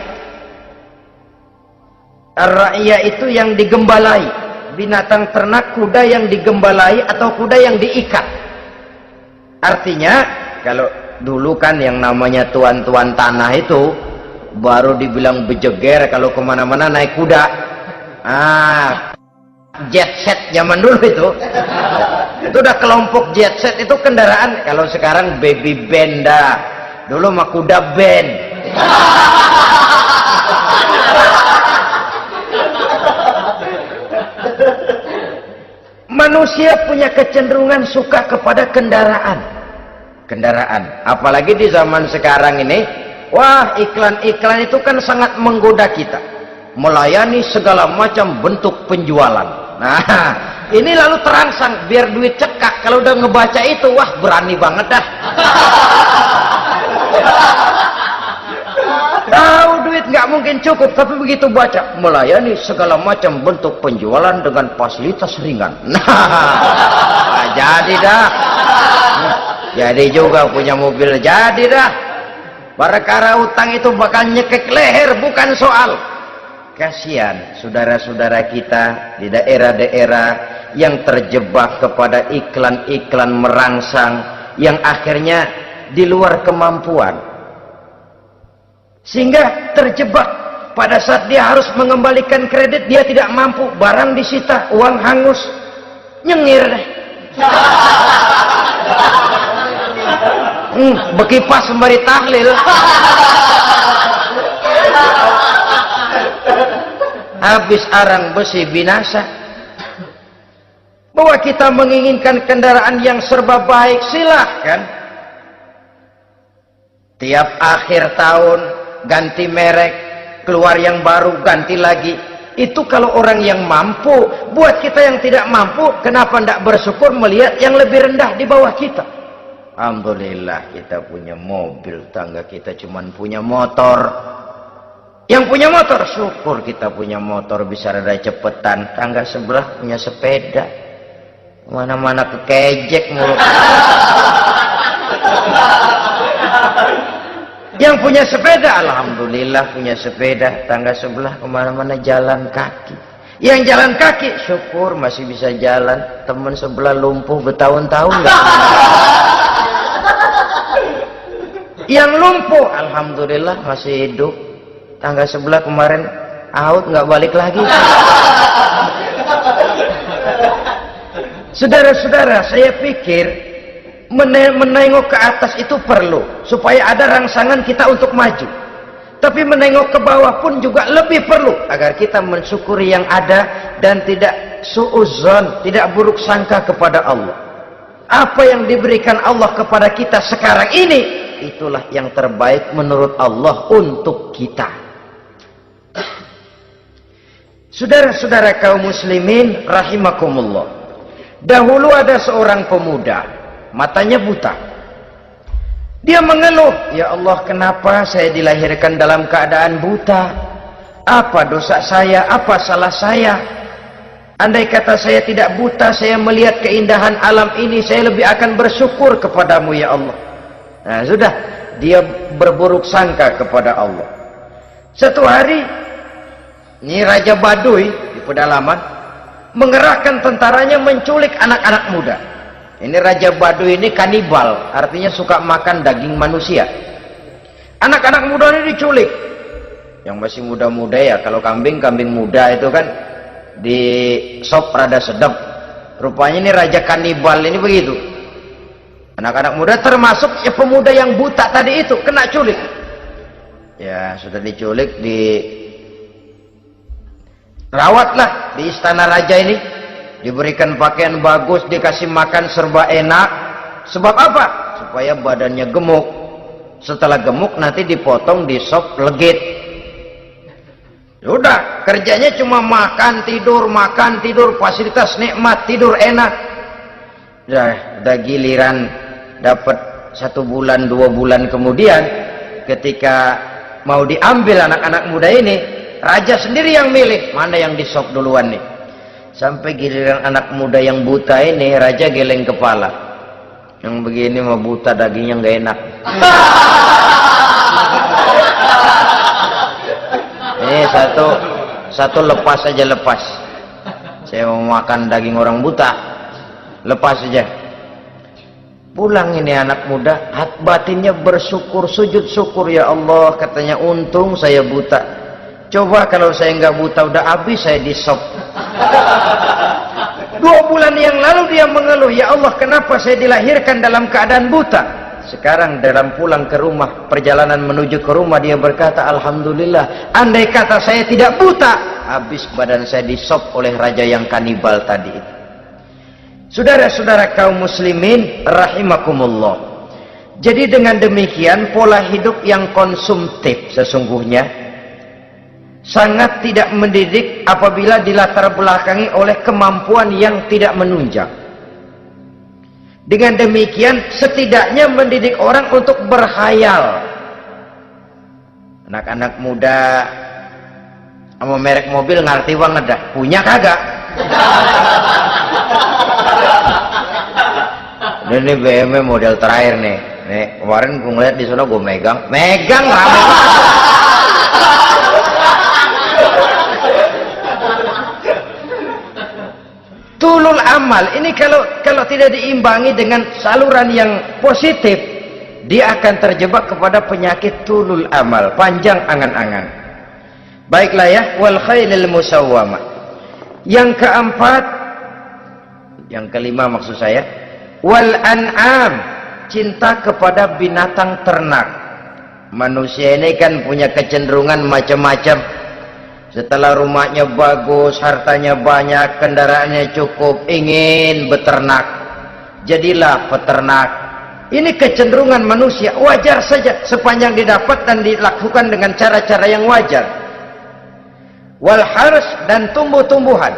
Ar-ra'iyah itu yang digembalai, binatang ternak, kuda yang digembalai atau kuda yang diikat. Artinya, kalau dulu kan yang namanya tuan-tuan tanah itu baru dibilang bejeger kalau kemana-mana naik kuda. Jet set zaman dulu itu udah kelompok jet set, itu kendaraan. Kalau sekarang baby benda, dulu mah kuda band. Manusia punya kecenderungan suka kepada kendaraan. Apalagi di zaman sekarang ini, wah, iklan-iklan itu kan sangat menggoda kita, melayani segala macam bentuk penjualan. Nah, ini lalu terangsang biar duit cekak. Kalau udah ngebaca itu, wah, berani banget dah. Tahu duit nggak mungkin cukup, tapi begitu baca melayani segala macam bentuk penjualan dengan fasilitas ringan. Nah, jadi dah. Jadi juga punya mobil, jadi dah. Perkara utang itu bakal nyekek leher, bukan soal. Kasihan saudara-saudara kita di daerah-daerah yang terjebak kepada iklan-iklan merangsang yang akhirnya di luar kemampuan, sehingga terjebak. Pada saat dia harus mengembalikan kredit, dia tidak mampu, barang disita, uang hangus, nyengir deh. Bekipas sembari tahlil. Habis arang besi binasa. Bahwa kita menginginkan kendaraan yang serba baik, silahkan. Tiap akhir tahun ganti merek, keluar yang baru, ganti lagi. Itu kalau orang yang mampu. Buat kita yang tidak mampu, kenapa tidak bersyukur melihat yang lebih rendah di bawah kita? Alhamdulillah kita punya mobil, tangga kita cuman punya motor. Yang punya motor, syukur kita punya motor bisa rada cepetan. Tangga sebelah punya sepeda, mana-mana kekejek mulu. Yang punya sepeda, alhamdulillah punya sepeda. Tangga sebelah kemana-mana jalan kaki. Yang jalan kaki, syukur masih bisa jalan. Teman sebelah lumpuh bertahun-tahun nggak. Yang lumpuh, alhamdulillah masih hidup. Tangga sebelah kemarin out, nggak balik lagi. Saudara-saudara, saya pikir menengok ke atas itu perlu supaya ada rangsangan kita untuk maju. Tapi menengok ke bawah pun juga lebih perlu agar kita mensyukuri yang ada dan tidak suudzon, tidak buruk sangka kepada Allah. Apa yang diberikan Allah kepada kita sekarang ini, itulah yang terbaik menurut Allah untuk kita. Saudara-saudara kaum muslimin rahimakumullah. Dahulu ada seorang pemuda, matanya buta. Dia mengeluh, ya Allah, kenapa saya dilahirkan dalam keadaan buta? Apa dosa saya? Apa salah saya? Andai kata saya tidak buta, saya melihat keindahan alam ini, saya lebih akan bersyukur kepadamu ya Allah. Nah sudah, dia berburuk sangka kepada Allah. Satu hari, ini Raja Baduy di pedalaman mengerahkan tentaranya menculik anak-anak muda. Ini Raja Baduy ini kanibal, artinya suka makan daging manusia. Anak-anak muda ini diculik. Yang masih muda-muda ya, kalau kambing muda itu kan di sop rada sedap. Rupanya ini Raja kanibal ini begitu. Anak-anak muda termasuk ya pemuda yang buta tadi itu kena culik. Ya sudah diculik, rawatlah di istana raja ini, diberikan pakaian bagus, dikasih makan serba enak. Sebab apa? Supaya badannya gemuk. Setelah gemuk nanti dipotong di sop legit. Sudah, kerjanya cuma makan tidur, fasilitas nikmat, tidur enak. Udah giliran dapat 1 bulan 2 bulan kemudian, ketika mau diambil anak-anak muda ini, raja sendiri yang milih mana yang disop duluan nih. Sampai giliran anak muda yang buta ini, raja geleng kepala. Yang begini mah buta, dagingnya nggak enak. Ini satu lepas saja, lepas. Saya mau makan daging orang buta, lepas saja. Pulang ini anak muda, hati batinnya bersyukur, sujud syukur, ya Allah, katanya untung saya buta. Coba kalau saya nggak buta udah habis saya disop. 2 bulan yang lalu dia mengeluh, ya Allah, kenapa saya dilahirkan dalam keadaan buta? Sekarang dalam pulang ke rumah, perjalanan menuju ke rumah, dia berkata, alhamdulillah, andai kata saya tidak buta, habis badan saya disop oleh raja yang kanibal tadi itu. Saudara-saudara kaum muslimin rahimakumullah. Jadi dengan demikian pola hidup yang konsumtif sesungguhnya sangat tidak mendidik apabila dilatar belakangi oleh kemampuan yang tidak menunjang. Dengan demikian setidaknya mendidik orang untuk berkhayal. Anak-anak muda sama merek mobil ngerti banget dah, punya kagak? Ini BMW model terakhir nih, Nih, kemarin gue ngeliat di sana gue megang rame. Tulul amal ini kalau tidak diimbangi dengan saluran yang positif, dia akan terjebak kepada penyakit tulul amal, panjang angan-angan. Baiklah ya, wal khailil musawwamah. Yang keempat, yang kelima maksud saya, wal an'am, cinta kepada binatang ternak. Manusia ini kan punya kecenderungan macam-macam. Setelah rumahnya bagus, hartanya banyak, kendaraannya cukup, ingin beternak. Jadilah peternak. Ini kecenderungan manusia, wajar saja sepanjang didapat dan dilakukan dengan cara-cara yang wajar. Wal hars, dan tumbuh-tumbuhan,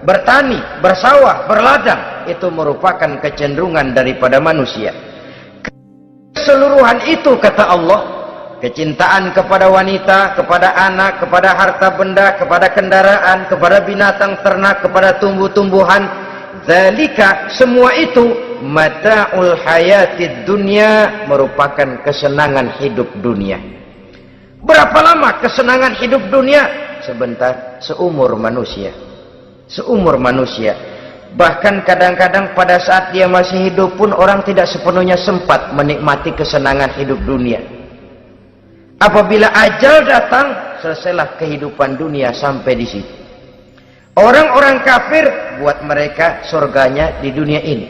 bertani, bersawah, berladang, itu merupakan kecenderungan daripada manusia. Keseluruhan itu kata Allah, kecintaan kepada wanita, kepada anak, kepada harta benda, kepada kendaraan, kepada binatang ternak, kepada tumbuh-tumbuhan, zalika, semua itu mata'ul hayatid dunya, merupakan kesenangan hidup dunia. Berapa lama kesenangan hidup dunia? Sebentar, seumur manusia. Seumur manusia. Bahkan kadang-kadang pada saat dia masih hidup pun orang tidak sepenuhnya sempat menikmati kesenangan hidup dunia. Apabila ajal datang, selesailah kehidupan dunia sampai di situ. Orang-orang kafir, buat mereka surganya di dunia ini.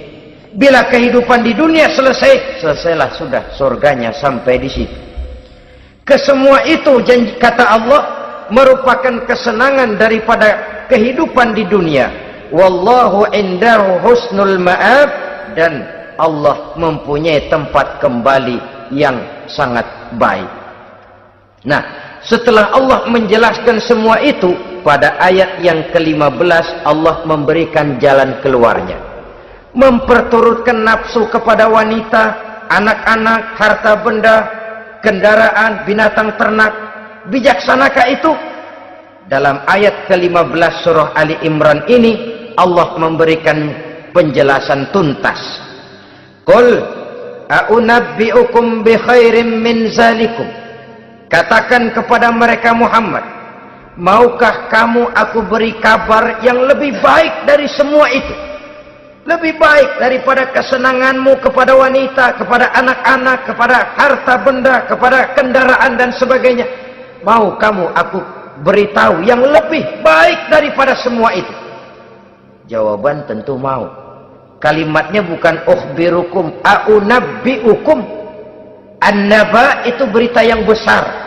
Bila kehidupan di dunia selesai, selesailah sudah surganya sampai di situ. Kesemua itu janji kata Allah merupakan kesenangan daripada kehidupan di dunia. Wallahu indahu husnul ma'ab, dan Allah mempunyai tempat kembali yang sangat baik. Nah, setelah Allah menjelaskan semua itu, pada ayat yang ke-15 Allah memberikan jalan keluarnya. Memperturutkan nafsu kepada wanita, anak-anak, harta benda, kendaraan, binatang ternak. Bijaksanakah itu? Dalam ayat ke-15 surah Ali Imran ini Allah memberikan penjelasan tuntas. Qul a'unabbi'ukum bi khairim min zalikum. Katakan kepada mereka Muhammad, maukah kamu aku beri kabar yang lebih baik dari semua itu? Lebih baik daripada kesenanganmu kepada wanita, kepada anak-anak, kepada harta benda, kepada kendaraan dan sebagainya. Mau kamu aku beritahu yang lebih baik daripada semua itu? Jawaban tentu mau. Kalimatnya bukan ukhbirukum, a'unabbi'ukum. An-naba itu berita yang besar.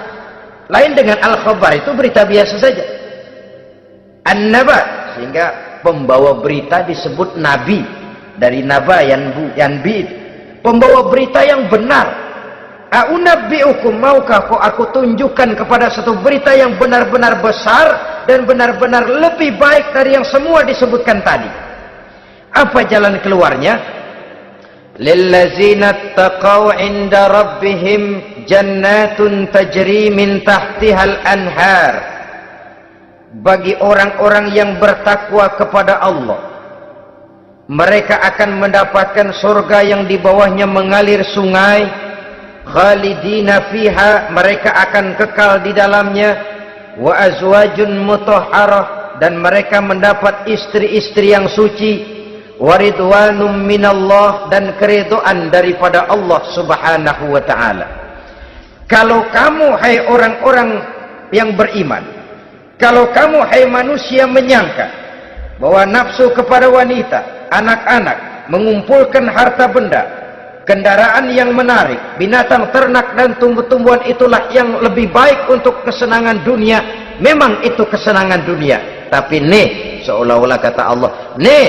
Lain dengan al-khabar, itu berita biasa saja. An-naba, sehingga pembawa berita disebut nabi. Dari naba yanbi, pembawa berita yang benar. A'unabbi'ukum, maukah aku tunjukkan kepada satu berita yang benar-benar besar dan benar-benar lebih baik dari yang semua disebutkan tadi. Apa jalan keluarnya? Lillazina taqaw 'inda rabbihim jannatun tajri min tahtihal anhar. Bagi orang-orang yang bertakwa kepada Allah, mereka akan mendapatkan surga yang di bawahnya mengalir sungai. Khalidina fiha, mereka akan kekal di dalamnya. Wa azwajun mutahharah, dan mereka mendapat istri-istri yang suci. Wa ridwanum minallah, dan keridhaan daripada Allah subhanahu wa ta'ala. Kalau kamu hai orang-orang yang beriman, kalau kamu hai manusia menyangka bahwa nafsu kepada wanita, anak-anak, mengumpulkan harta benda, kendaraan yang menarik, binatang ternak dan tumbuh-tumbuhan itulah yang lebih baik untuk kesenangan dunia. Memang itu kesenangan dunia. Tapi nih, seolah-olah kata Allah, nih,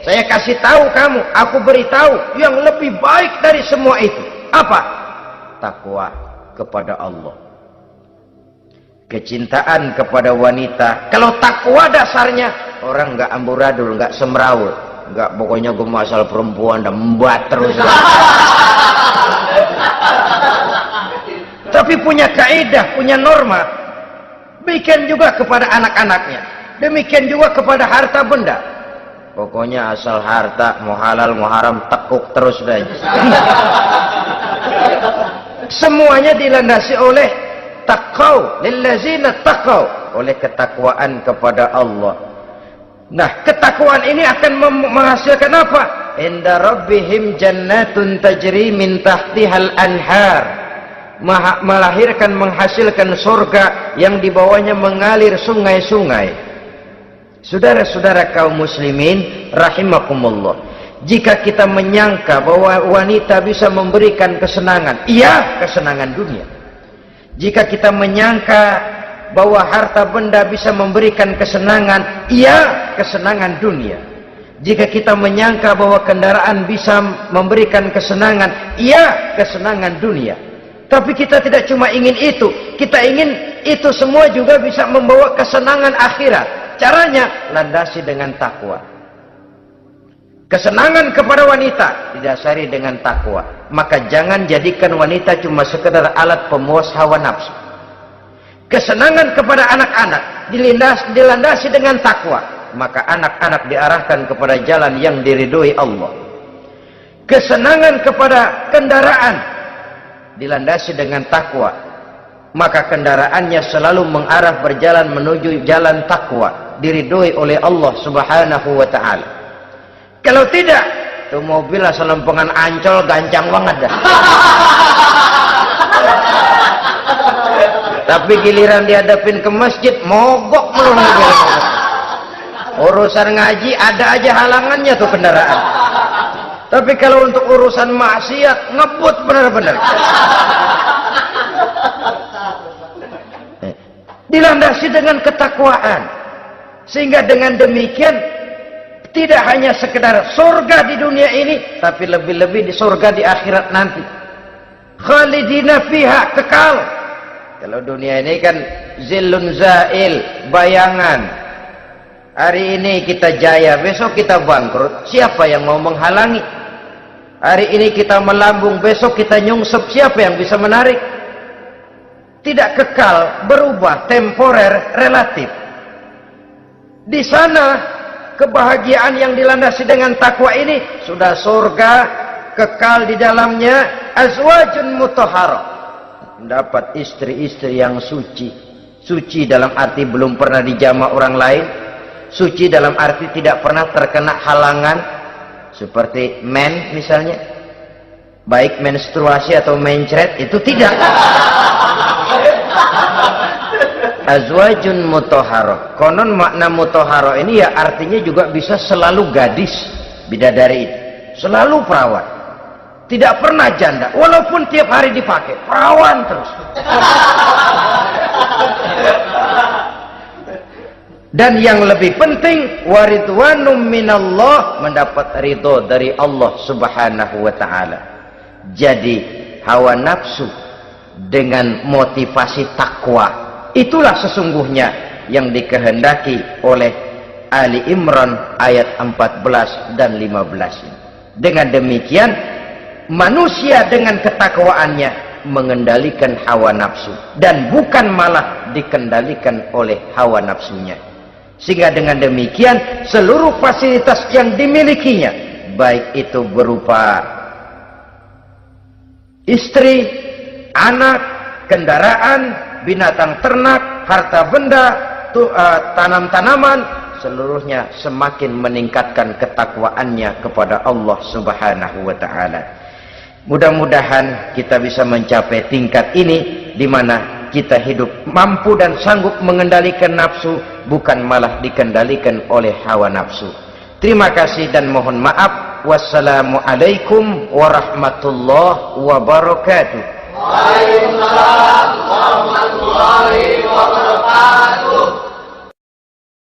saya kasih tahu kamu, aku beritahu yang lebih baik dari semua itu. Apa? Takwa kepada Allah. Kecintaan kepada wanita. Kalau takwa dasarnya, orang nggak amburadul, nggak semrawut. Enggak, pokoknya gue masalah perempuan dan membuat terus. Tapi punya kaidah, punya norma. Demikian juga kepada anak-anaknya. Demikian juga kepada harta benda. Pokoknya asal harta, mau halal mau haram, tekuk terus deh. Semuanya dilandasi oleh taqau, lillazina taqau, oleh ketakwaan kepada Allah. Nah, ketakwaan ini akan menghasilkan apa? Inda rabbihim jannatun tajri min tahtihal anhar. Melahirkan, menghasilkan surga yang di bawahnya mengalir sungai-sungai. Saudara-saudara kaum muslimin rahimakumullah, jika kita menyangka bahwa wanita bisa memberikan kesenangan, iya, kesenangan dunia. Jika kita menyangka bahwa harta benda bisa memberikan kesenangan, iya, kesenangan dunia. Jika kita menyangka bahwa kendaraan bisa memberikan kesenangan, iya, kesenangan dunia. Tapi kita tidak cuma ingin itu, kita ingin itu semua juga bisa membawa kesenangan akhirat. Caranya landasi dengan takwa. Kesenangan kepada wanita didasari dengan takwa. Maka jangan jadikan wanita cuma sekedar alat pemuas hawa nafsu. Kesenangan kepada anak-anak dilandasi dengan takwa. Maka anak-anak diarahkan kepada jalan yang diridhoi Allah. Kesenangan kepada kendaraan dilandasi dengan takwa. Maka kendaraannya selalu mengarah berjalan menuju jalan takwa, diridhoi oleh Allah Subhanahu wa ta'ala. Kalau tidak, tuh mobil asal lempengan Ancol gancang banget dah. Tapi giliran dihadapin ke masjid, mogok melulu. Urusan ngaji ada aja halangannya tuh kendaraan. Tapi kalau untuk urusan maksiat, ngebut benar-benar. Dilandasi dengan ketakwaan, sehingga dengan demikian tidak hanya sekedar surga di dunia ini, tapi lebih-lebih di surga di akhirat nanti. Khalidina fiha, kekal. Kalau dunia ini kan zillun zail, bayangan. Hari ini kita jaya, besok kita bangkrut. Siapa yang mau menghalangi? Hari ini kita melambung, besok kita nyungsep. Siapa yang bisa menarik? Tidak kekal, berubah, temporer, relatif. Di sana kebahagiaan yang dilandasi dengan takwa ini sudah surga, kekal di dalamnya, azwajun mutahharah. Mendapat istri-istri yang suci. Suci dalam arti belum pernah dijama orang lain. Suci dalam arti tidak pernah terkena halangan. Seperti men misalnya, baik menstruasi atau mencret, itu tidak. Azwajun mutahharah. Konon makna mutahharah ini ya artinya juga bisa selalu gadis, bidadari itu. Selalu perawan. Tidak pernah janda, walaupun tiap hari dipakai, perawan terus. Dan yang lebih penting, waridwanum minallah, mendapat ridho dari Allah Subhanahu wa ta'ala. Jadi hawa nafsu dengan motivasi takwa, itulah sesungguhnya yang dikehendaki oleh Ali Imran ayat 14 dan 15. Dengan demikian, manusia dengan ketakwaannya mengendalikan hawa nafsu dan bukan malah dikendalikan oleh hawa nafsunya. Sehingga dengan demikian seluruh fasilitas yang dimilikinya, baik itu berupa istri, anak, kendaraan, binatang ternak, harta benda, tanam-tanaman, seluruhnya semakin meningkatkan ketakwaannya kepada Allah Subhanahu wa ta'ala. Mudah-mudahan kita bisa mencapai tingkat ini, di mana kita hidup mampu dan sanggup mengendalikan nafsu, bukan malah dikendalikan oleh hawa nafsu. Terima kasih dan mohon maaf. Wassalamualaikum warahmatullahi wabarakatuh. Waalaikumsalam warahmatullahi wabarakatuh.